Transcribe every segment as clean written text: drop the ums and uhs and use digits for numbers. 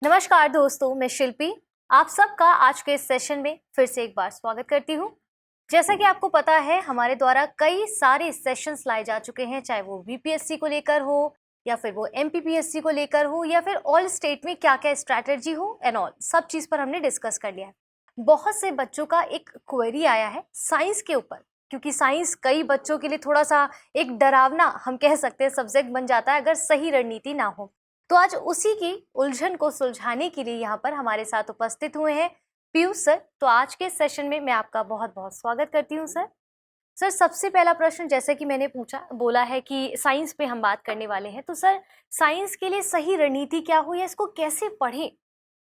नमस्कार दोस्तों, मैं शिल्पी आप सबका आज के इस सेशन में फिर से एक बार स्वागत करती हूँ। जैसा कि आपको पता है, हमारे द्वारा कई सारे सेशंस लाए जा चुके हैं, चाहे वो बीपीएससी को लेकर हो या फिर वो एमपीपीएससी को लेकर हो या फिर ऑल स्टेट में क्या क्या स्ट्रैटेजी हो एंड ऑल, सब चीज़ पर हमने डिस्कस कर लिया है। बहुत से बच्चों का एक क्वेरी आया है साइंस के ऊपर, क्योंकि साइंस कई बच्चों के लिए थोड़ा सा एक डरावना हम कह सकते हैं सब्जेक्ट बन जाता है अगर सही रणनीति ना हो। तो आज उसी की उलझन को सुलझाने के लिए यहाँ पर हमारे साथ उपस्थित हुए हैं पीयूष सर। तो आज के सेशन में मैं आपका बहुत बहुत स्वागत करती हूँ सर। सर, सबसे पहला प्रश्न, जैसे कि मैंने बोला है कि साइंस पे हम बात करने वाले हैं, तो सर साइंस के लिए सही रणनीति क्या हो या इसको कैसे पढ़ें?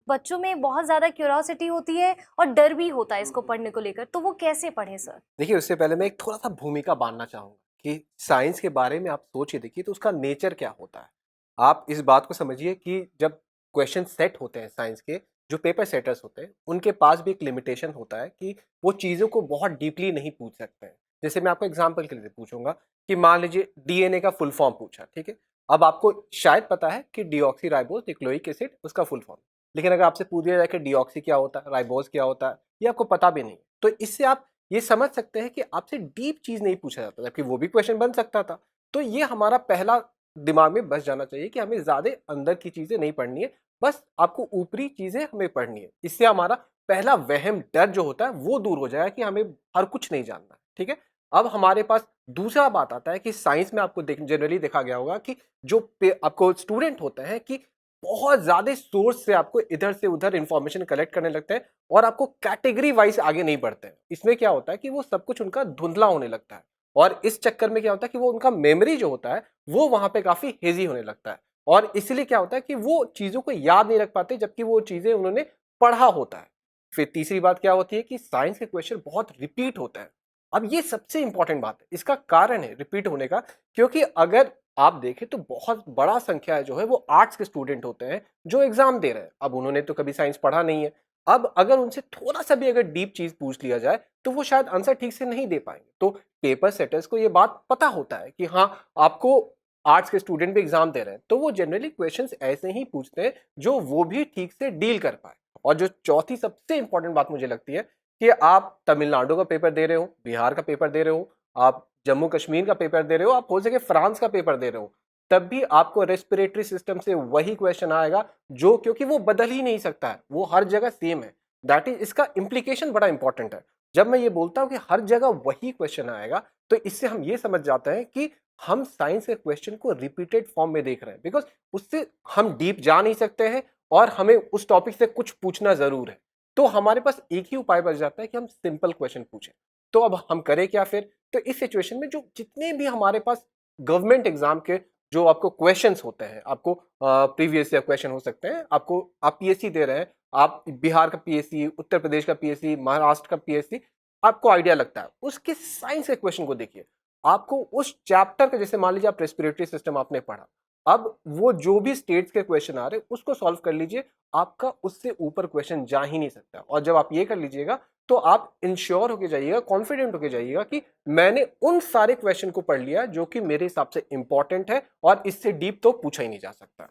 बच्चों में बहुत ज़्यादा क्यूरियोसिटी होती है और डर भी होता है इसको पढ़ने को लेकर, तो वो कैसे पढ़ें सर? देखिए, उससे पहले मैं एक थोड़ा-सा भूमिका बाँधना चाहूँगा कि साइंस के बारे में आप सोच के देखिए तो उसका नेचर क्या होता है। आप इस बात को समझिए कि जब क्वेश्चन सेट होते हैं साइंस के, जो पेपर सेटर्स होते हैं, उनके पास भी एक लिमिटेशन होता है कि वो चीज़ों को बहुत डीपली नहीं पूछ सकते हैं। जैसे मैं आपको एग्ज़ाम्पल के लिए पूछूँगा कि मान लीजिए डीएनए का फुल फॉर्म पूछा, ठीक है? अब आपको शायद पता है कि डीऑक्सीराइबोस न्यूक्लियोइक एसिड उसका फुल फॉर्म। लेकिन अगर आपसे पूछ दिया जाए कि डीऑक्सी क्या होता है, राइबोस क्या होता है, ये आपको पता भी नहीं। तो इससे आप ये समझ सकते हैं कि आपसे डीप चीज़ नहीं पूछा जाता, जबकि वो भी क्वेश्चन बन सकता था। तो ये हमारा पहला दिमाग में बस जाना चाहिए कि हमें ज़्यादा अंदर की चीज़ें नहीं पढ़नी है, बस आपको ऊपरी चीज़ें हमें पढ़नी है। इससे हमारा पहला वहम, डर जो होता है वो दूर हो जाएगा कि हमें हर कुछ नहीं जानना है, ठीक है? अब हमारे पास दूसरा बात आता है कि साइंस में आपको जनरली देखा गया होगा कि जो आपको स्टूडेंट होते हैं कि बहुत ज़्यादा सोर्स से आपको इधर से उधर इंफॉर्मेशन कलेक्ट करने लगते हैं और आपको कैटेगरी वाइज आगे नहीं बढ़ते हैं। इसमें क्या होता है कि वो सब कुछ उनका धुंधला होने लगता है और इस चक्कर में क्या होता है कि वो उनका मेमोरी जो होता है वो वहाँ पे काफ़ी हेज़ी होने लगता है और इसीलिए क्या होता है कि वो चीज़ों को याद नहीं रख पाते, जबकि वो चीज़ें उन्होंने पढ़ा होता है। फिर तीसरी बात क्या होती है कि साइंस के क्वेश्चन बहुत रिपीट होते हैं। अब ये सबसे इंपॉर्टेंट बात है, इसका कारण है रिपीट होने का, क्योंकि अगर आप देखें तो बहुत बड़ा संख्या जो है वो आर्ट्स के स्टूडेंट होते हैं जो एग्जाम दे रहे हैं। अब उन्होंने तो कभी साइंस पढ़ा नहीं है। अब अगर उनसे थोड़ा सा भी अगर डीप चीज पूछ लिया जाए तो वो शायद आंसर ठीक से नहीं दे पाएंगे। तो पेपर सेटर्स को ये बात पता होता है कि हाँ, आपको आर्ट्स के स्टूडेंट भी एग्जाम दे रहे हैं, तो वो जनरली क्वेश्चंस ऐसे ही पूछते हैं जो वो भी ठीक से डील कर पाए। और जो चौथी सबसे इंपॉर्टेंट बात मुझे लगती है कि आप तमिलनाडु का पेपर दे रहे हो, बिहार का पेपर दे रहे हो, आप जम्मू कश्मीर का पेपर दे रहे हो, आप हो सके फ्रांस का पेपर दे रहे हो, तब भी आपको रेस्पिरेटरी सिस्टम से वही क्वेश्चन आएगा, जो क्योंकि वो बदल ही नहीं सकता है, वो हर जगह सेम है। दैट इज, इसका इंप्लीकेशन बड़ा इंपॉर्टेंट है। जब मैं ये बोलता हूं कि हर जगह वही क्वेश्चन आएगा, तो इससे हम ये समझ जाते हैं कि हम साइंस के क्वेश्चन को रिपीटेड फॉर्म में देख रहे हैं, बिकॉज उससे हम डीप जा नहीं सकते हैं और हमें उस टॉपिक से कुछ पूछना जरूर है। तो हमारे पास एक ही उपाय बच जाता है कि हम सिंपल क्वेश्चन पूछें। तो अब हम करें क्या फिर? तो इस सिचुएशन में जो जितने भी हमारे पास गवर्नमेंट एग्जाम के जो आपको क्वेश्चंस होते हैं, आपको प्रीवियस ईयर क्वेश्चन हो सकते हैं, आपको आप पीएससी दे रहे हैं, आप बिहार का पीएससी, उत्तर प्रदेश का पीएससी, महाराष्ट्र का पीएससी, आपको आइडिया लगता है, उसके साइंस के क्वेश्चन को देखिए। आपको उस चैप्टर का, जैसे मान लीजिए आप रेस्पिरेटरी सिस्टम आपने पढ़ा, अब वो जो भी स्टेट्स के क्वेश्चन आ रहे हैं उसको सॉल्व कर लीजिए। आपका उससे ऊपर क्वेश्चन जा ही नहीं सकता। और जब आप ये कर लीजिएगा तो आप इंश्योर होके जाइएगा, कॉन्फिडेंट होके जाइएगा कि मैंने उन सारे क्वेश्चन को पढ़ लिया जो कि मेरे हिसाब से इंपॉर्टेंट है और इससे डीप तो पूछा ही नहीं जा सकता।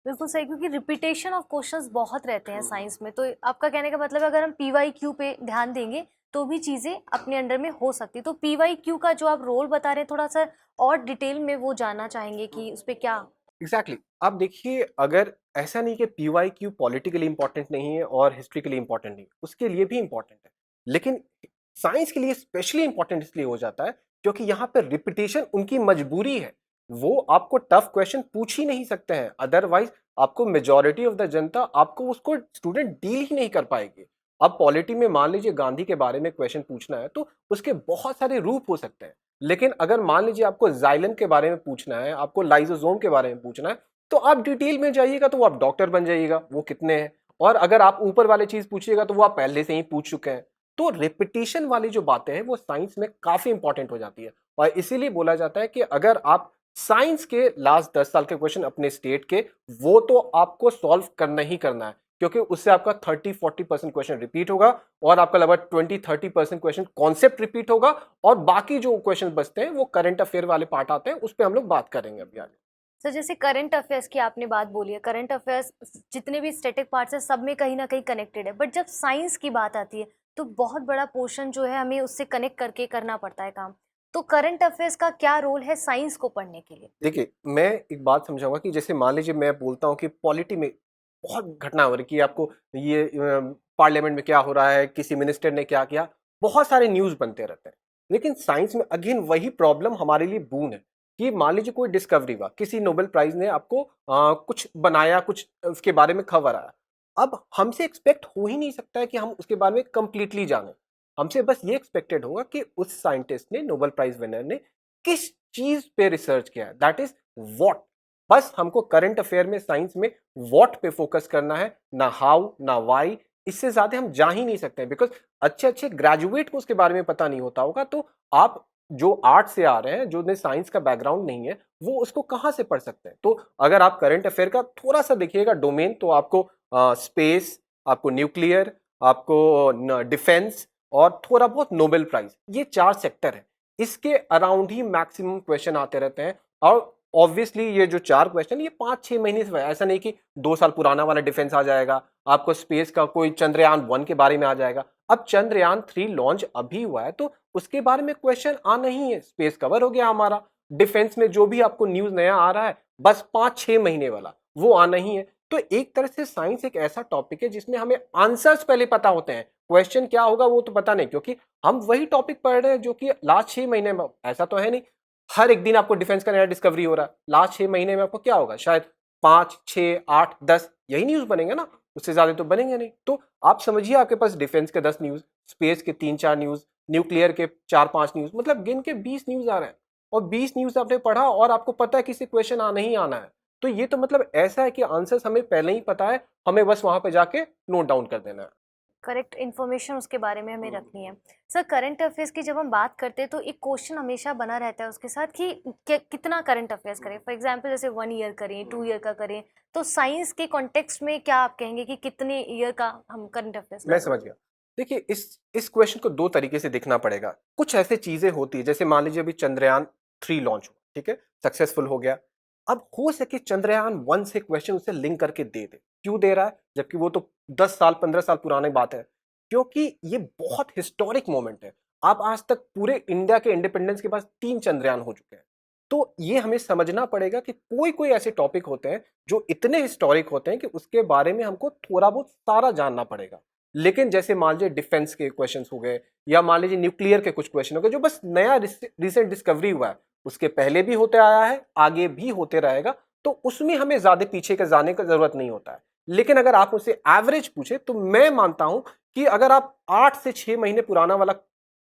बिल्कुल सही, क्योंकि रिपीटेशन ऑफ क्वेश्चंस बहुत रहते हैं साइंस में। तो आपका कहने का मतलब है अगर हम पीवाईक्यू पे ध्यान देंगे तो भी चीज़ें अपने अंडर में हो सकती। तो पीवाईक्यू का जो आप रोल बता रहे हैं, थोड़ा सा और डिटेल में वो जानना चाहेंगे कि उस पे क्या। एग्जैक्टली आप देखिए, अगर ऐसा नहीं कि पीवाईक्यू पॉलिटिकली इंपॉर्टेंट नहीं है और हिस्ट्रिकली इंपॉर्टेंट नहीं, उसके लिए भी इंपॉर्टेंट है, लेकिन साइंस के लिए स्पेशली इंपॉर्टेंट इसलिए हो जाता है क्योंकि यहाँ पर रिपीटेशन उनकी मजबूरी है। वो आपको टफ क्वेश्चन पूछ ही नहीं सकते हैं, अदरवाइज आपको मेजॉरिटी ऑफ द जनता आपको उसको स्टूडेंट डील ही नहीं कर पाएगी। अब पॉलिटी में मान लीजिए गांधी के बारे में क्वेश्चन पूछना है तो उसके बहुत सारे रूप हो सकते हैं, लेकिन अगर मान लीजिए आपको जाइलम के बारे में पूछना है, आपको लाइसोसोम के बारे में पूछना है, तो आप डिटेल में जाइएगा तो वो आप डॉक्टर बन जाइएगा, वो कितने हैं। और अगर आप ऊपर वाले चीज पूछिएगा तो वो आप पहले से ही पूछ चुके हैं। तो रिपीटिशन वाली जो बातें हैं वो साइंस में काफी इंपॉर्टेंट हो जाती है। और इसीलिए बोला जाता है कि अगर आप साइंस के लास्ट 10 साल के क्वेश्चन अपने स्टेट के, वो तो आपको सॉल्व करना ही करना है, क्योंकि उससे आपका 30-40% क्वेश्चन रिपीट होगा और आपका लगभग 20-30% क्वेश्चन कॉन्सेप्ट रिपीट होगा। और बाकी जो क्वेश्चन बचते हैं वो करंट अफेयर वाले पार्ट आते हैं, उस पर हम लोग बात करेंगे अभी आगे। सर जैसे करंट अफेयर्स की आपने बात बोली है, करंट अफेयर्स जितने भी स्टैटिक पार्ट्स हैं सब में कहीं ना कहीं कनेक्टेड है, बट जब साइंस की बात आती है तो बहुत बड़ा पोर्शन जो है हमें उससे कनेक्ट करके करना पड़ता है काम। तो करंट अफेयर्स का क्या रोल है साइंस को पढ़ने के लिए? देखिए, मैं एक बात समझाऊँगा कि जैसे मान लीजिए मैं बोलता हूँ कि पॉलिटी में बहुत घटना हो रही है कि आपको ये पार्लियामेंट में क्या हो रहा है, किसी मिनिस्टर ने क्या किया, बहुत सारे न्यूज़ बनते रहते हैं। लेकिन साइंस में अगेन वही प्रॉब्लम हमारे लिए बून है कि मान लीजिए कोई डिस्कवरी हुआ, किसी नोबेल प्राइज़ ने आपको कुछ बनाया, कुछ उसके बारे में खबर आया। अब हमसे एक्सपेक्ट हो ही नहीं सकता है कि हम उसके बारे में कंप्लीटली जानें। हमसे बस ये एक्सपेक्टेड होगा कि उस साइंटिस्ट ने, नोबेल प्राइज़ विनर ने किस चीज पे रिसर्च किया है, दैट इज व्हाट। बस हमको करंट अफेयर में, साइंस में व्हाट पे फोकस करना है, ना हाउ ना वाई। इससे ज्यादा हम जा ही नहीं सकते बिकॉज अच्छे अच्छे ग्रेजुएट को उसके बारे में पता नहीं होता होगा, तो आप जो आर्ट से आ रहे हैं, जो साइंस का बैकग्राउंड नहीं है, वो उसको कहाँ से पढ़ सकते हैं। तो अगर आप करंट अफेयर का थोड़ा सा देखिएगा डोमेन, तो आपको स्पेस, आपको न्यूक्लियर, आपको डिफेंस और थोड़ा बहुत नोबेल प्राइज, ये 4 सेक्टर है। इसके अराउंड ही मैक्सिमम क्वेश्चन आते रहते हैं। और ऑब्वियसली ये जो 4 क्वेश्चन, ये 5-6 महीने से, ऐसा नहीं कि 2 साल पुराना वाला डिफेंस आ जाएगा, आपको स्पेस का कोई चंद्रयान 1 के बारे में आ जाएगा। अब चंद्रयान 3 लॉन्च अभी हुआ है, तो उसके बारे में क्वेश्चन आना ही है। स्पेस कवर हो गया हमारा। डिफेंस में जो भी आपको न्यूज़ नया आ रहा है, बस 5-6 महीने वाला, वो आना ही है। तो एक तरह से साइंस एक ऐसा टॉपिक है जिसमें हमें आंसर्स पहले पता होते हैं, क्वेश्चन क्या होगा वो तो पता नहीं, क्योंकि हम वही टॉपिक पढ़ रहे हैं जो कि लास्ट 6 महीने में। ऐसा तो है नहीं हर एक दिन आपको डिफेंस का नया डिस्कवरी हो रहा है। लास्ट 6 महीने में आपको क्या होगा, शायद 5, 6, 8, 10 यही न्यूज़ बनेंगे ना, उससे ज़्यादा तो बनेंगे नहीं। तो आप समझिए आपके पास डिफेंस के 10 न्यूज़, स्पेस के 3-4 न्यूज़, न्यूक्लियर के 4-5 न्यूज़, मतलब गिन के 20 न्यूज़ आ रहे हैं। और 20 न्यूज़ आपने पढ़ा और आपको पता है कि इससे क्वेश्चन आना ही आना है। तो ये तो मतलब ऐसा है कि आंसर्स हमें पहले ही पता है, हमें बस वहाँ पे जाके नोट डाउन कर देना है। करेक्ट इन्फॉर्मेशन उसके बारे में हमें रखनी है। सर करंट अफेयर्स की जब हम बात करते हैं तो एक क्वेश्चन हमेशा बना रहता है उसके साथ कि कितना करंट अफेयर्स करें। फॉर एग्जांपल जैसे 1 ईयर करें, 2 ईयर का करें, तो साइंस के कॉन्टेक्स्ट में क्या आप कहेंगे कि कितने ईयर का हम करंट अफेयर्स मैं करें? समझ गया। देखिए, इस क्वेश्चन को 2 तरीके से देखना पड़ेगा। कुछ ऐसी चीज़ें होती हैं, जैसे मान लीजिए अभी चंद्रयान 3 लॉन्च हुआ, ठीक है? सक्सेसफुल हो गया। अब हो सके चंद्रयान 1 से क्वेश्चन उसे लिंक करके दे दे। क्यों दे रहा है? जबकि वो तो 10 साल, 15 साल पुरानी बात है। क्योंकि ये बहुत हिस्टोरिक मोमेंट है। आप आज तक पूरे इंडिया के इंडिपेंडेंस के पास 3 चंद्रयान हो चुके हैं। तो ये हमें समझना पड़ेगा कि कोई-कोई ऐसे टॉपिक होते हैं, जो इतने हिस्टोरिक होते हैं कि उसके बारे में हमको थोड़ा बहुत सारा जानना पड़ेगा। लेकिन जैसे मान लीजिए डिफेंस के क्वेश्चंस हो गए, या मान लीजिए न्यूक्लियर के कुछ क्वेश्चन हो गए, जो बस नया रिसेंट डिस्कवरी हुआ है, उसके पहले भी होते आया है, आगे भी होते रहेगा, तो उसमें हमें ज्यादा पीछे के जाने का जरूरत नहीं होता है। लेकिन अगर आप मुझसे एवरेज पूछे, तो मैं मानता हूं कि अगर आप 8 से 6 महीने पुराना वाला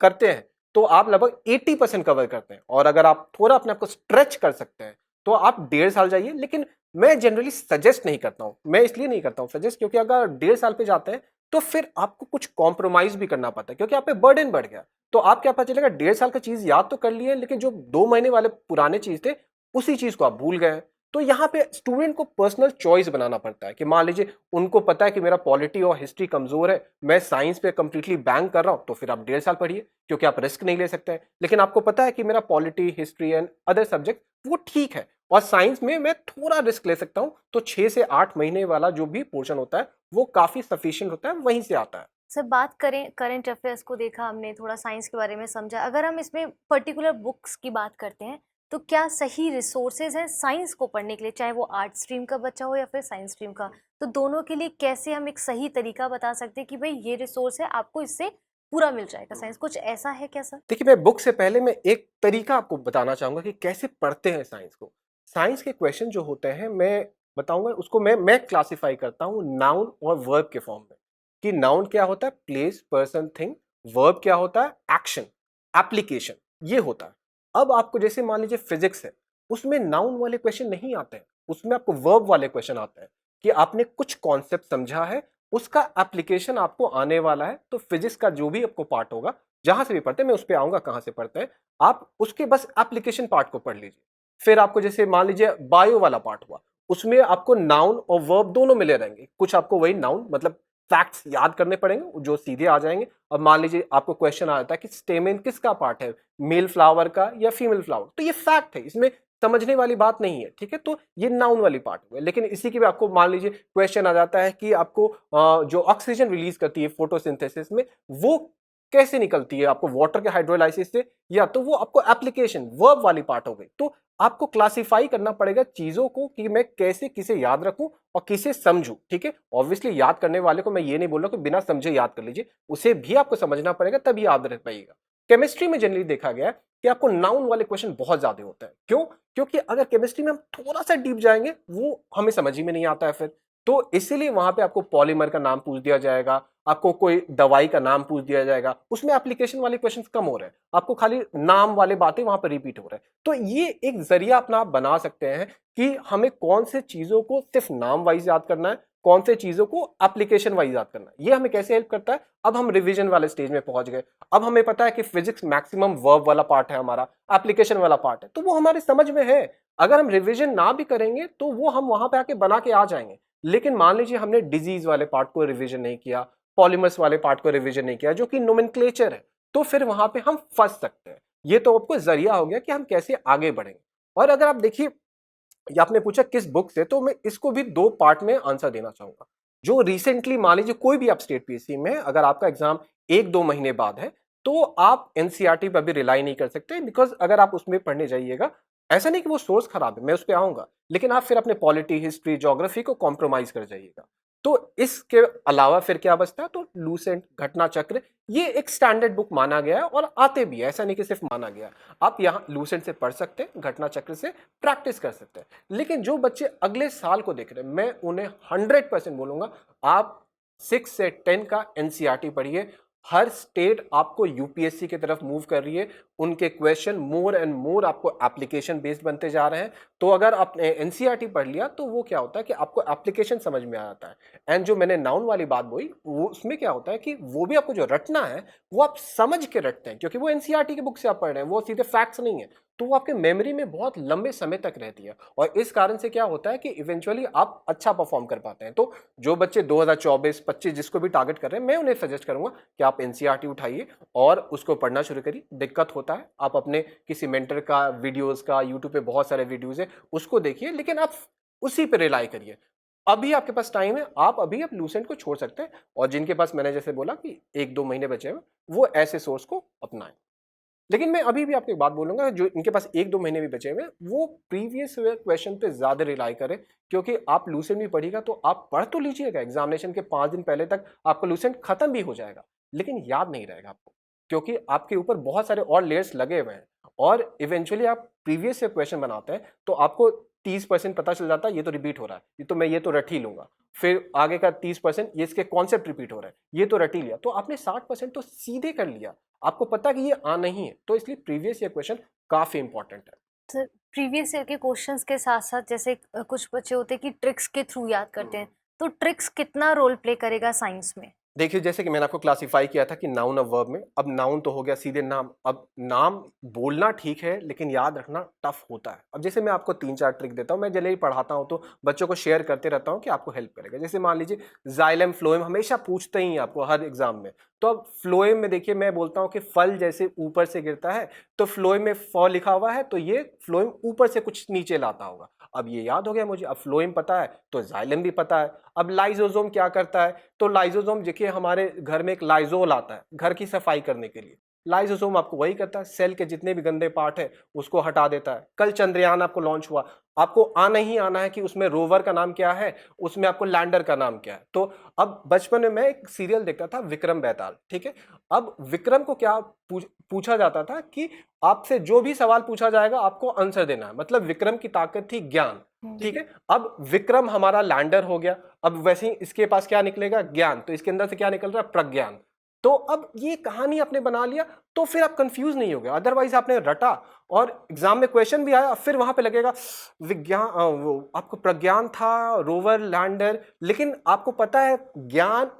करते हैं, तो आप लगभग 80% कवर करते हैं। और अगर आप थोड़ा अपने आप को स्ट्रेच कर सकते हैं, तो आप 1.5 साल जाइए। लेकिन मैं जनरली सजेस्ट नहीं करता हूं। मैं इसलिए नहीं करता हूं सजेस्ट, क्योंकि अगर 1.5 साल पे जाते हैं, तो फिर आपको कुछ कॉम्प्रोमाइज भी करना पड़ता है, क्योंकि आप पे बर्डन बढ़ गया। तो आप क्या पता चलेगा, 1.5 साल का चीज याद तो कर लिए, लेकिन जो 2 महीने वाले पुराने चीज थे, उसी चीज को आप भूल गए। तो यहाँ पे स्टूडेंट को पर्सनल चॉइस बनाना पड़ता है कि मान लीजिए उनको पता है कि मेरा पॉलिटी और हिस्ट्री कमजोर है, मैं साइंस पे कंप्लीटली बैंक कर रहा हूँ, तो फिर आप 1.5 साल पढ़िए, क्योंकि आप रिस्क नहीं ले सकते हैं। लेकिन आपको पता है कि मेरा polity, history and other subject वो ठीक है, और साइंस में मैं थोड़ा रिस्क ले सकता हूँ, तो 6 से 8 महीने वाला जो भी पोर्शन होता है, वो काफी सफिशिएंट होता है, वहीं से आता है। सर बात करें करंट अफेयर्स को, देखा हमने, थोड़ा साइंस के बारे में समझा। अगर हम इसमें पर्टिकुलर बुक्स की बात करते हैं तो क्या सही रिसोर्सेज हैं साइंस को पढ़ने के लिए, चाहे वो आर्ट स्ट्रीम का बच्चा हो या फिर साइंस स्ट्रीम का? तो दोनों के लिए कैसे हम एक सही तरीका बता सकते हैं कि भाई ये रिसोर्स है, आपको इससे पूरा मिल जाएगा साइंस? कुछ ऐसा है क्या सर? देखिए, मैं बुक से पहले मैं एक तरीका आपको बताना चाहूंगा कि कैसे पढ़ते हैं साइंस को। साइंस के क्वेश्चन जो होते हैं, मैं बताऊंगा उसको, मैं क्लासिफाई करता हूँ नाउन और वर्ब के फॉर्म में। कि नाउन क्या होता है, प्लेस, पर्सन, थिंग। वर्ब क्या होता है, एक्शन, एप्लीकेशन, ये होता है। अब आपको जैसे मान लीजिए फिजिक्स है, उसमें नाउन वाले क्वेश्चन नहीं आते हैं, उसमें आपको वर्ब वाले क्वेश्चन आते हैं कि आपने कुछ कॉन्सेप्ट समझा है, उसका एप्लीकेशन आपको आने वाला है। तो फिजिक्स का जो भी आपको पार्ट होगा, जहां से भी पढ़ते हैं, मैं उस पर आऊंगा कहां से पढ़ते हैं, आप उसके बस एप्लीकेशन पार्ट को पढ़ लीजिए। फिर आपको जैसे मान लीजिए बायो वाला पार्ट हुआ, उसमें आपको नाउन और वर्ब दोनों मिले रहेंगे। कुछ आपको वही नाउन मतलब फैक्ट्स याद करने पड़ेंगे जो सीधे आ जाएंगे। अब मान लीजिए आपको क्वेश्चन आ जाता है कि स्टेमेन किसका पार्ट है, मेल फ्लावर का या फीमेल फ्लावर, तो ये फैक्ट है, इसमें समझने वाली बात नहीं है, ठीक है। तो ये नाउन वाली पार्ट हो गई। लेकिन इसी के भी आपको मान लीजिए क्वेश्चन आ जाता है कि आपको जो ऑक्सीजन रिलीज करती है फोटोसिंथेसिस में, वो कैसे निकलती है, आपको वाटर के हाइड्रोलाइसिस से, या तो वो आपको एप्लीकेशन वर्ब वाली पार्ट हो गई। तो आपको क्लासिफाई करना पड़ेगा चीजों को कि मैं कैसे किसे याद रखूं और किसे समझूं, ठीक है। ऑब्वियसली याद करने वाले को मैं ये नहीं बोल रहा कि बिना समझे याद कर लीजिए, उसे भी आपको समझना पड़ेगा तभी याद रख पाइएगा। केमिस्ट्री में जनरली देखा गया है कि आपको नाउन वाले क्वेश्चन बहुत ज्यादा होते हैं। क्यों? क्योंकि अगर केमिस्ट्री में हम थोड़ा सा डीप जाएंगे वो हमें समझ ही में नहीं आता है फिर। तो इसीलिए वहां पे आपको पॉलीमर का नाम पूछ दिया जाएगा, आपको कोई दवाई का नाम पूछ दिया जाएगा, उसमें एप्लीकेशन वाले क्वेश्चंस कम हो रहे हैं, आपको खाली नाम वाले बातें वहां पर रिपीट हो रहे हैं। तो ये एक जरिया अपना आप बना सकते हैं कि हमें कौन से चीजों को सिर्फ नाम वाइज याद करना है, कौन से चीजों को एप्लीकेशन वाइज याद करना है। ये हमें कैसे हेल्प करता है? अब हम रिवीजन वाले स्टेज में पहुंच गए। अब हमें पता है कि फिजिक्स मैक्सिमम वर्ब वाला पार्ट है, हमारा एप्लीकेशन वाला पार्ट है, तो वो हमारे समझ में है। अगर हम रिवीजन ना भी करेंगे तो वो हम वहां पे आके बना के आ जाएंगे। लेकिन मान लीजिए हमने डिजीज वाले पार्ट को रिवीजन नहीं किया, पॉलीमर्स वाले पार्ट को रिवीजन नहीं किया, जो कि नोमेनक्लेचर है, तो फिर वहां पे हम फंस सकते हैं। ये तो आपको जरिया हो गया कि हम कैसे आगे बढ़ेंगे। और अगर आप देखिए, ये आपने पूछा किस बुक से, तो मैं इसको भी दो पार्ट में आंसर देना चाहूंगा। जो रिसेंटली मान लीजिए कोई भी आप स्टेट पीएससी में, अगर आपका एग्जाम 1-2 महीने बाद है, तो आप एनसीईआरटी पर भी रिलाई नहीं कर सकते, बिकॉज अगर आप उसमें पढ़ने जाइएगा, ऐसा नहीं कि वो सोर्स खराब है, मैं उस पर आऊंगा, लेकिन आप फिर अपने पॉलिटी, हिस्ट्री, ज्योग्राफी को कॉम्प्रोमाइज कर जाइएगा। तो इसके अलावा फिर क्या बचता है? तो लूसेंट, घटना चक्र, ये एक स्टैंडर्ड बुक माना गया है और आते भी है, ऐसा नहीं कि सिर्फ माना गया है। आप यहाँ लूसेंट से पढ़ सकते हैं, घटना चक्र से प्रैक्टिस कर सकते हैं। लेकिन जो बच्चे अगले साल को देख रहे हैं, मैं उन्हें 100% बोलूंगा, आप 6 से 10 का एनसीईआरटी पढ़िए। हर स्टेट आपको यूपीएससी की तरफ मूव कर रही है, उनके क्वेश्चन मोर एंड मोर आपको एप्लीकेशन बेस्ड बनते जा रहे हैं। तो अगर आपने एनसीईआरटी पढ़ लिया तो वो क्या होता है कि आपको एप्लीकेशन समझ में आ जाता है। एंड जो मैंने नाउन वाली बात बोली, वो उसमें क्या होता है कि वो भी आपको जो रटना है वो आप समझ के रटते हैं, क्योंकि वो एनसीईआरटी की बुक से आप पढ़ रहे हैं, वो सीधे फैक्ट्स नहीं है। तो वो आपके मेमोरी में बहुत लंबे समय तक रहती है, और इस कारण से क्या होता है कि इवेंचुअली आप अच्छा परफॉर्म कर पाते हैं। तो जो बच्चे 2024-25 जिसको भी टारगेट कर रहे हैं, मैं उन्हें सजेस्ट करूंगा कि आप एनसीईआरटी उठाइए और उसको पढ़ना शुरू करिए। दिक्कत होता है, आप अपने किसी मेंटर का वीडियोस का, यूट्यूब पे बहुत सारे वीडियोस है, उसको देखिए, लेकिन आप उसी पे रिलाई करिए। अभी आपके पास टाइम है, आप लूसेंट को छोड़ सकते हैं, और जिनके पास मैंने जैसे बोला कि 1-2 महीने बचे हैं, वो ऐसे सोर्स को अपनाएं। लेकिन मैं अभी भी आपको एक बात बोलूंगा, जो इनके पास 1-2 महीने भी बचे हुए, वो प्रीवियस क्वेश्चन पे ज्यादा रिलाई करें। क्योंकि आप लूसेंट भी पढ़िएगा तो आप पढ़ तो लीजिएगा, एग्जामिनेशन के 5 दिन पहले तक आपका लूसेंट खत्म भी हो जाएगा, लेकिन याद नहीं रहेगा आपको, क्योंकि आपके ऊपर बहुत सारे और लेयर्स लगे हुए हैं। और इवेंचुअली आप प्रीवियस से क्वेश्चन बनाते हैं तो आपको 30% पता चल जाता है, ये तो रिपीट हो रहा है, ये तो रट ही लूंगा। फिर आगे का 30% ये इसके कॉन्सेप्ट रिपीट हो रहा है, ये तो रट ही लिया। तो आपने 60% तो सीधे कर लिया, आपको पता कि ये आ नहीं है। तो इसलिए प्रीवियस ईयर क्वेश्चन काफी इंपॉर्टेंट है। सर, प्रीवियस ईयर के क्वेश्चंस के साथ साथ जैसे कुछ बच्चे होते हैं कि ट्रिक्स के थ्रू याद करते हैं, तो ट्रिक्स कितना रोल प्ले करेगा साइंस में? देखिए, जैसे कि मैंने आपको क्लासिफाई किया था कि नाउन और वर्ब में, अब नाउन तो हो गया सीधे नाम। अब नाम बोलना ठीक है, लेकिन याद रखना टफ होता है। अब जैसे मैं आपको 3-4 ट्रिक देता हूँ, मैं जब ही पढ़ाता हूँ तो बच्चों को शेयर करते रहता हूँ कि आपको हेल्प करेगा। जैसे मान लीजिए जाइलम फ्लोएम हमेशा पूछते ही हैं आपको हर एग्जाम में। तो अब फ्लोएम में देखिए, मैं बोलता हूँ कि फल जैसे ऊपर से गिरता है, तो फ्लोएम में फ लिखा हुआ है, तो ये फ्लोएम ऊपर से कुछ नीचे लाता होगा। अब ये याद हो गया मुझे। अब फ्लोएम पता है तो जाइलम भी पता है। अब लाइजोसोम क्या करता है? तो लाइजोसोम देखिए, हमारे घर में एक लाइजोल आता है घर की सफाई करने के लिए। लाइजोसोम आपको वही करता है, सेल के जितने भी गंदे पार्ट है उसको हटा देता है। कल चंद्रयान आपको लॉन्च हुआ, आपको आना ही आना है कि उसमें रोवर का नाम क्या है, उसमें आपको लैंडर का नाम क्या है। तो अब बचपन में मैं एक सीरियल देखता था, विक्रम बेताल, ठीक है। अब विक्रम को क्या पूछा जाता था कि आपसे जो भी सवाल पूछा जाएगा आपको आंसर देना है। मतलब विक्रम की ताकत थी ज्ञान, ठीक है। अब विक्रम हमारा लैंडर हो गया, अब वैसे ही इसके पास क्या निकलेगा? ज्ञान। तो इसके अंदर से क्या निकल रहा है? प्रज्ञान। तो अब ये कहानी आपने बना लिया तो फिर आप कंफ्यूज नहीं हो गए। अदरवाइज आपने रटा और एग्जाम में क्वेश्चन भी आया, फिर वहां पे लगेगा विज्ञान, वो आपको प्रज्ञान था, रोवर, लैंडर, लेकिन आपको पता है ज्ञान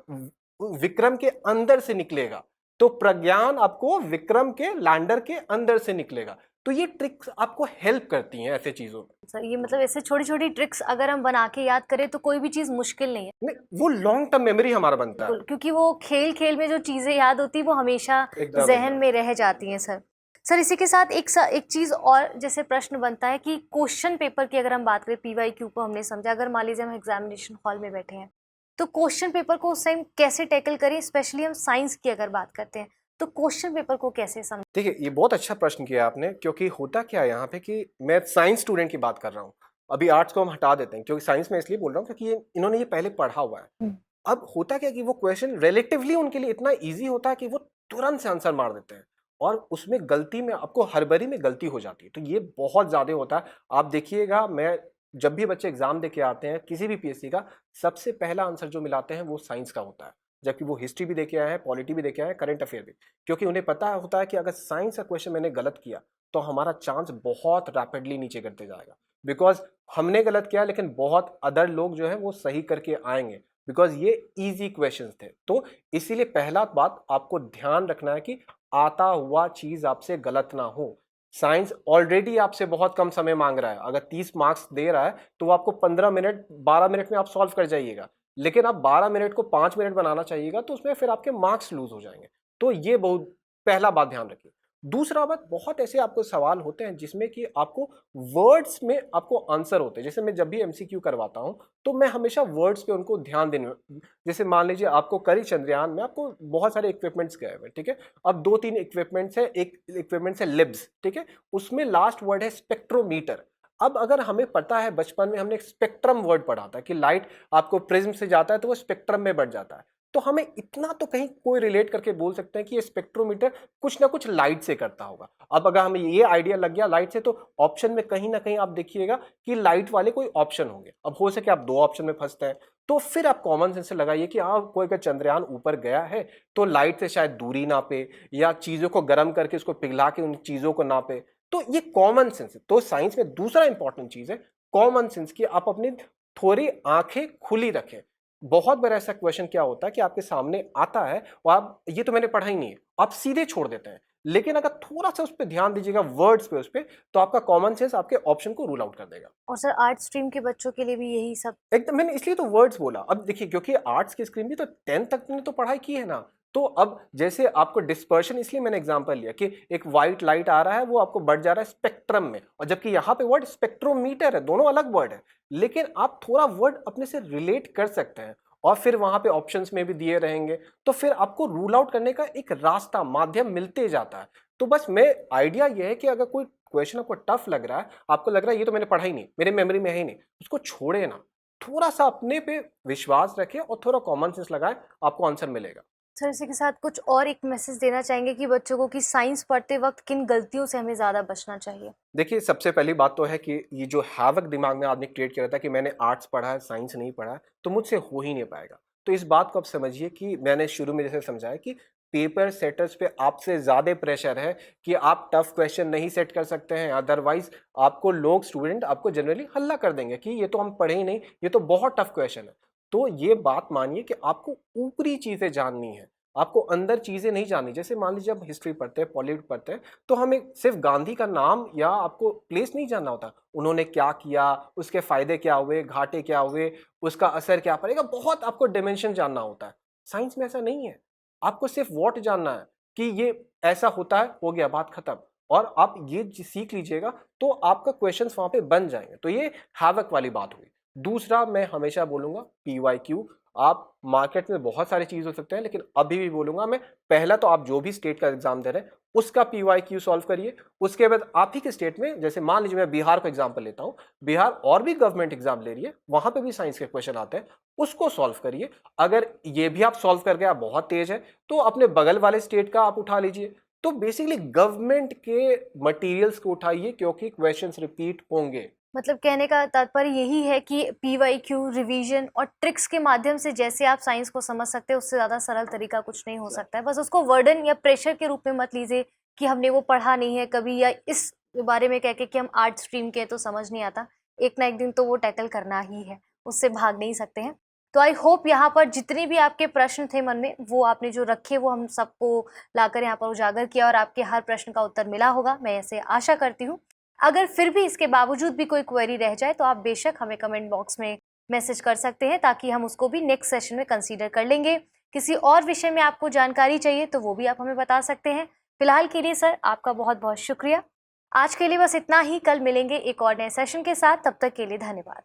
विक्रम के अंदर से निकलेगा, तो प्रज्ञान आपको विक्रम के लैंडर के अंदर से निकलेगा। तो ये ट्रिक्स आपको हेल्प करती हैं ऐसे चीजों में। सर, ये मतलब ऐसे छोटी छोटी ट्रिक्स अगर हम बना के याद करें तो कोई भी चीज मुश्किल नहीं है। नहीं, वो लॉन्ग टर्म मेमोरी हमारा बनता है, क्योंकि वो खेल खेल में जो चीजें याद होती है वो हमेशा एकदम जहन में रह जाती हैं सर। सर इसी के साथ एक चीज़ और जैसे प्रश्न बनता है कि क्वेश्चन पेपर की अगर हम बात करें, PYQ को हमने समझा, अगर मान लीजिए हम एग्जामिनेशन हॉल में बैठे हैं तो क्वेश्चन पेपर को उस टाइम कैसे टैकल करें, स्पेशली हम साइंस की अगर बात करते हैं तो क्वेश्चन पेपर को कैसे समझ। देखिए, ये बहुत अच्छा प्रश्न किया आपने, क्योंकि होता क्या है यहाँ पे कि मैं साइंस स्टूडेंट की बात कर रहा हूँ। अभी आर्ट्स को हम हटा देते हैं, क्योंकि साइंस में इसलिए बोल रहा हूँ क्योंकि इन्होंने ये पहले पढ़ा हुआ है। अब होता क्या है कि वो क्वेश्चन रिलेटिवली उनके लिए इतना ईजी होता है कि वो तुरंत से आंसर मार देते हैं, और उसमें गलती में आपको हड़बड़ी में गलती हो जाती है, तो ये बहुत ज़्यादा होता है। आप देखिएगा, मैं जब भी बच्चे एग्जाम दे के आते हैं किसी भी पीएससी का, सबसे पहला आंसर जो मिलाते हैं वो साइंस का होता है, जबकि वो हिस्ट्री भी देके आए हैं, पॉलिटी भी देके आए हैं, करंट अफेयर भी, क्योंकि उन्हें पता होता है कि अगर साइंस का क्वेश्चन मैंने गलत किया तो हमारा चांस बहुत रैपिडली नीचे करते जाएगा, बिकॉज हमने गलत किया लेकिन बहुत अदर लोग जो है वो सही करके आएंगे, बिकॉज ये इजी क्वेश्चंस थे। तो इसीलिए पहला बात आपको ध्यान रखना है कि आता हुआ चीज आपसे गलत ना हो। साइंस ऑलरेडी आपसे बहुत कम समय मांग रहा है, अगर 30 मार्क्स दे रहा है तो वो आपको 15 मिनट 12 मिनट में आप सॉल्व कर जाइएगा, लेकिन आप 12 मिनट को 5 मिनट बनाना चाहिएगा, तो उसमें फिर आपके मार्क्स लूज हो जाएंगे। तो ये बहुत पहला बात ध्यान रखिए। दूसरा बात, बहुत ऐसे आपको सवाल होते हैं जिसमें कि आपको वर्ड्स में आपको आंसर होते हैं। जैसे मैं जब भी एमसीक्यू करवाता हूं तो मैं हमेशा वर्ड्स पे उनको ध्यान देने, जैसे मान लीजिए आपको करी चंद्रयान में आपको बहुत सारे इक्विपमेंट्स गए हुए, ठीक है। अब 2-3 इक्विपमेंट्स है, एक इक्विपमेंट्स है लिब्स, ठीक है, उसमें लास्ट वर्ड है स्पेक्ट्रोमीटर। अब अगर हमें पता है, बचपन में हमने एक स्पेक्ट्रम वर्ड पढ़ा था कि लाइट आपको प्रिज्म से जाता है तो वो स्पेक्ट्रम में बढ़ जाता है, तो हमें इतना तो कहीं कोई रिलेट करके बोल सकते हैं कि ये स्पेक्ट्रोमीटर कुछ ना कुछ लाइट से करता होगा। अब अगर हमें ये आइडिया लग गया लाइट से, तो ऑप्शन में कहीं ना कहीं आप देखिएगा कि लाइट वाले कोई ऑप्शन होंगे। अब हो सके आप 2 ऑप्शन में फंसते हैं, तो फिर आप कॉमन सेंस से लगाइए कि हाँ, कोई अगर चंद्रयान ऊपर गया है तो लाइट से शायद दूरी नापे, या चीजों को गर्म करके उसको पिघला के उन चीजों को नापे। तो ये कॉमन सेंस है। तो साइंस में दूसरा इंपॉर्टेंट चीज है कॉमन सेंस की, आप अपनी थोड़ी आंखें खुली रखें। बहुत बार ऐसा क्वेश्चन क्या होता है कि आपके सामने आता है और आप, ये तो मैंने पढ़ा ही नहीं है, आप सीधे छोड़ देते हैं, लेकिन अगर थोड़ा सा उस पर ध्यान दीजिएगा, वर्ड्स पे, उस पे, तो आपका कॉमन सेंस आपके ऑप्शन को रूल आउट कर देगा। और सर आर्ट स्ट्रीम के बच्चों के लिए भी यही सब। एकदम, मैंने इसलिए तो वर्ड्स बोला। अब देखिए, क्योंकि आर्ट्स की स्क्रीन भी तो 10th तक ने तो पढ़ाई की है ना, तो अब जैसे आपको डिस्पर्शन, इसलिए मैंने एग्जांपल लिया कि एक व्हाइट लाइट आ रहा है, वो आपको बढ़ जा रहा है स्पेक्ट्रम में, और जबकि यहाँ पे वर्ड स्पेक्ट्रोमीटर है, दोनों अलग वर्ड है, लेकिन आप थोड़ा वर्ड अपने से रिलेट कर सकते हैं, और फिर वहां पे ऑप्शंस में भी दिए रहेंगे, तो फिर आपको रूल आउट करने का एक रास्ता, माध्यम मिलते जाता है। तो बस मैं आइडिया यह है कि अगर कोई क्वेश्चन आपको टफ लग रहा है, आपको लग रहा है ये तो मैंने पढ़ा ही नहीं, मेरे मेमोरी में है ही नहीं, उसको छोड़े ना, थोड़ा सा अपने पे विश्वास रखें और थोड़ा कॉमन सेंस लगाएं, आपको आंसर मिलेगा। सर इसी के साथ कुछ और एक मैसेज देना चाहेंगे कि बच्चों को कि साइंस पढ़ते वक्त किन गलतियों से हमें ज़्यादा बचना चाहिए। देखिए, सबसे पहली बात तो है कि ये जो हैवक दिमाग में आदमी क्रिएट किया रहता है कि मैंने आर्ट्स पढ़ा है, साइंस नहीं पढ़ा है, तो मुझसे हो ही नहीं पाएगा। तो इस बात को आप समझिए कि मैंने शुरू में जैसे समझाया कि पेपर सेटर्स पे आपसे ज़्यादा प्रेशर है कि आप टफ क्वेश्चन नहीं सेट कर सकते हैं, अदरवाइज आपको लोग, स्टूडेंट आपको जनरली हल्ला कर देंगे कि ये तो हम पढ़े ही नहीं, ये तो बहुत टफ क्वेश्चन है। तो ये बात मानिए कि आपको ऊपरी चीज़ें जाननी है, आपको अंदर चीज़ें नहीं जाननी। जैसे मान लीजिए आप हिस्ट्री पढ़ते हैं, पॉलिटिक्स पढ़ते हैं, तो हमें सिर्फ गांधी का नाम या आपको प्लेस नहीं जानना होता, उन्होंने क्या किया, उसके फायदे क्या हुए, घाटे क्या हुए, उसका असर क्या पड़ेगा, बहुत आपको डिमेंशन जानना होता है। साइंस में ऐसा नहीं है, आपको सिर्फ व्हाट जानना है कि ये ऐसा होता है, हो गया, बात खत्म। और आप ये सीख लीजिएगा तो आपका क्वेश्चंस वहां पे बन जाएंगे। तो ये हैवक वाली बात हुई। दूसरा, मैं हमेशा बोलूंगा पीवाईक्यू। आप मार्केट में बहुत सारी चीज हो सकते हैं, लेकिन अभी भी बोलूंगा मैं, पहला तो आप जो भी स्टेट का एग्जाम दे रहे हैं उसका पीवाईक्यू सॉल्व करिए। उसके बाद आप ही के स्टेट में, जैसे मान लीजिए मैं बिहार का एग्जाम्पल लेता हूं, बिहार और भी गवर्नमेंट एग्जाम ले रही है, वहां पे भी साइंस के क्वेश्चन आते हैं, उसको सॉल्व करिए। अगर ये भी आप सॉल्व कर गए, आप बहुत तेज है, तो अपने बगल वाले स्टेट का आप उठा लीजिए। तो बेसिकली गवर्नमेंट के मटेरियल्स को उठाइए, क्योंकि क्वेश्चंस रिपीट होंगे। मतलब कहने का तात्पर्य यही है कि पीवाईक्यू, रिवीजन और ट्रिक्स के माध्यम से जैसे आप साइंस को समझ सकते हैं, उससे ज़्यादा सरल तरीका कुछ नहीं हो सकता है। बस उसको वर्डन या प्रेशर के रूप में मत लीजिए कि हमने वो पढ़ा नहीं है कभी, या इस बारे में कह के कि हम आर्ट स्ट्रीम के तो समझ नहीं आता। एक ना एक दिन तो वो टैकल करना ही है, उससे भाग नहीं सकते हैं। तो आई होप यहाँ पर जितने भी आपके प्रश्न थे मन में, वो आपने जो रखे वो हम सबको लाकर यहाँ पर उजागर किया, और आपके हर प्रश्न का उत्तर मिला होगा, मैं ऐसे आशा करती हूँ। अगर फिर भी इसके बावजूद भी कोई क्वेरी रह जाए तो आप बेशक हमें कमेंट बॉक्स में मैसेज कर सकते हैं, ताकि हम उसको भी नेक्स्ट सेशन में कंसीडर कर लेंगे। किसी और विषय में आपको जानकारी चाहिए तो वो भी आप हमें बता सकते हैं। फिलहाल के लिए सर आपका बहुत बहुत शुक्रिया। आज के लिए बस इतना ही, कल मिलेंगे एक और नए सेशन के साथ, तब तक के लिए धन्यवाद।